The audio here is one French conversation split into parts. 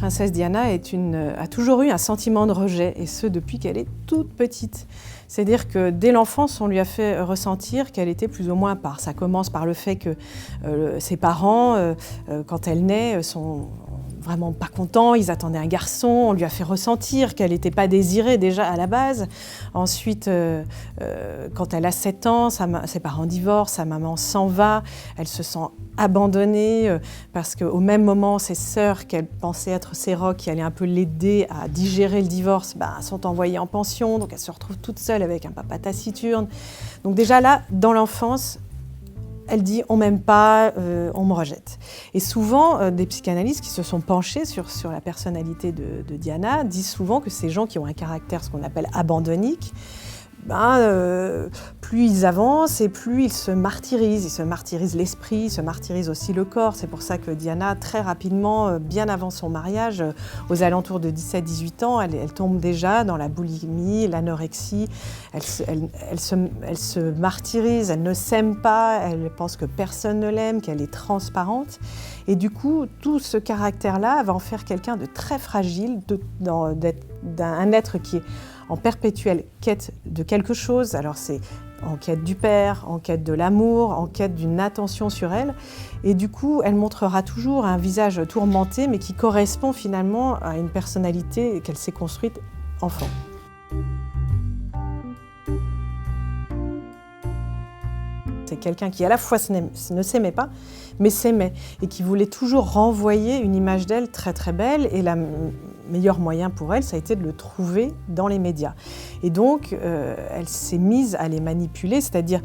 princesse Diana a toujours eu un sentiment de rejet, et ce depuis qu'elle est toute petite. C'est-à-dire que dès l'enfance, on lui a fait ressentir qu'elle était plus ou moins ça commence par le fait que ses parents, quand elle naît, sont vraiment pas contents, ils attendaient un garçon, on lui a fait ressentir qu'elle n'était pas désirée déjà à la base. Ensuite, quand elle a 7 ans, ses parents divorcent, sa maman s'en va, elle se sent abandonnée parce qu'au même moment, ses sœurs, qu'elle pensait être ses rocs, qui allaient un peu l'aider à digérer le divorce, sont envoyées en pension, donc elle se retrouve toute seule avec un papa taciturne. Donc déjà là, dans l'enfance, elle dit « on m'aime pas, on me rejette ». Et souvent, des psychanalystes qui se sont penchés sur la personnalité de Diana disent souvent que ces gens qui ont un caractère, ce qu'on appelle abandonnique, plus ils avancent et plus ils se martyrisent l'esprit, ils se martyrisent aussi le corps. C'est pour ça que Diana, très rapidement, bien avant son mariage, aux alentours de 17-18 ans, elle tombe déjà dans la boulimie, l'anorexie, elle se martyrise, elle ne s'aime pas, elle pense que personne ne l'aime, qu'elle est transparente. Et du coup, tout ce caractère-là va en faire quelqu'un de très fragile, d'un être qui est en perpétuelle quête de quelque chose. Alors c'est en quête du père, en quête de l'amour, en quête d'une attention sur elle. Et du coup, elle montrera toujours un visage tourmenté, mais qui correspond finalement à une personnalité qu'elle s'est construite enfant. C'est quelqu'un qui à la fois ne s'aimait pas, mais s'aimait, et qui voulait toujours renvoyer une image d'elle très très belle, et le meilleur moyen pour elle, ça a été de le trouver dans les médias. Et donc, elle s'est mise à les manipuler, c'est-à-dire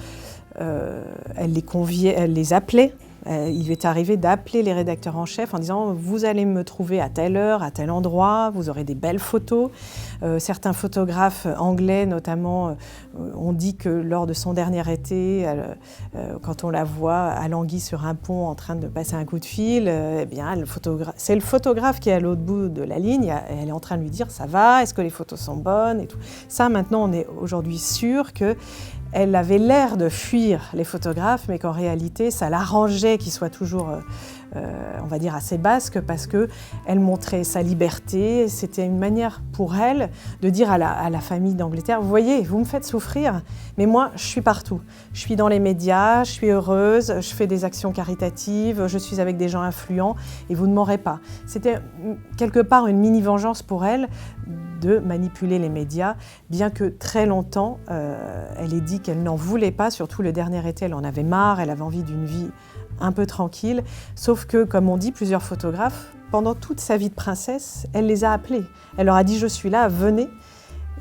elle les conviait, elle les appelait. Il lui est arrivé d'appeler les rédacteurs en chef en disant « vous allez me trouver à telle heure, à tel endroit, vous aurez des belles photos ». Certains photographes anglais notamment ont dit que lors de son dernier été, quand on la voit alanguie sur un pont en train de passer un coup de fil, c'est le photographe qui est à l'autre bout de la ligne, elle est en train de lui dire « ça va, est-ce que les photos sont bonnes ?» et tout. Ça, maintenant, on est aujourd'hui sûr que elle avait l'air de fuir les photographes, mais qu'en réalité, ça l'arrangeait qu'ils soient toujours, on va dire, assez basques, parce qu'elle montrait sa liberté. C'était une manière pour elle de dire à la famille d'Angleterre « Vous voyez, vous me faites souffrir, mais moi, je suis partout. Je suis dans les médias, je suis heureuse, je fais des actions caritatives, je suis avec des gens influents, et vous ne m'aurez pas. » C'était quelque part une mini-vengeance pour elle de manipuler les médias, bien que très longtemps, elle ait dit qu'elle n'en voulait pas, surtout le dernier été, elle en avait marre, elle avait envie d'une vie un peu tranquille, sauf que, comme on dit plusieurs photographes, pendant toute sa vie de princesse, elle les a appelés. Elle leur a dit « je suis là, venez ».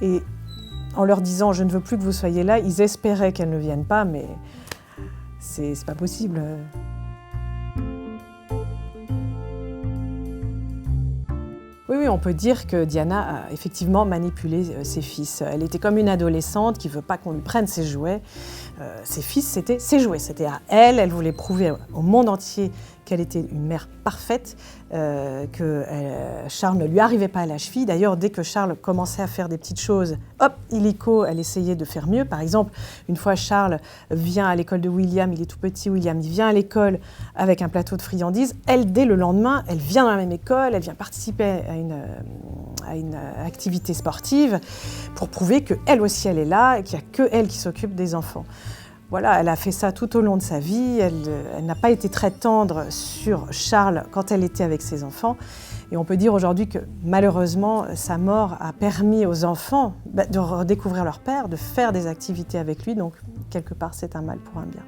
Et en leur disant « je ne veux plus que vous soyez là », ils espéraient qu'elle ne vienne pas, mais c'est pas possible. Oui, on peut dire que Diana a effectivement manipulé ses fils. Elle était comme une adolescente qui ne veut pas qu'on lui prenne ses jouets. Ses fils, c'était ses jouets, c'était à elle. Elle voulait prouver au monde entier qu'elle était une mère parfaite, que Charles ne lui arrivait pas à la cheville. D'ailleurs, dès que Charles commençait à faire des petites choses, hop, illico, elle essayait de faire mieux. Par exemple, une fois, Charles vient à l'école de William, il est tout petit, William, il vient à l'école avec un plateau de friandises. Elle, dès le lendemain, elle vient dans la même école, elle vient participer à une activité sportive pour prouver qu'elle aussi, elle est là et qu'il n'y a que elle qui s'occupe des enfants. Voilà, elle a fait ça tout au long de sa vie. Elle n'a pas été très tendre sur Charles quand elle était avec ses enfants. Et on peut dire aujourd'hui que malheureusement, sa mort a permis aux enfants de redécouvrir leur père, de faire des activités avec lui. Donc, quelque part, c'est un mal pour un bien.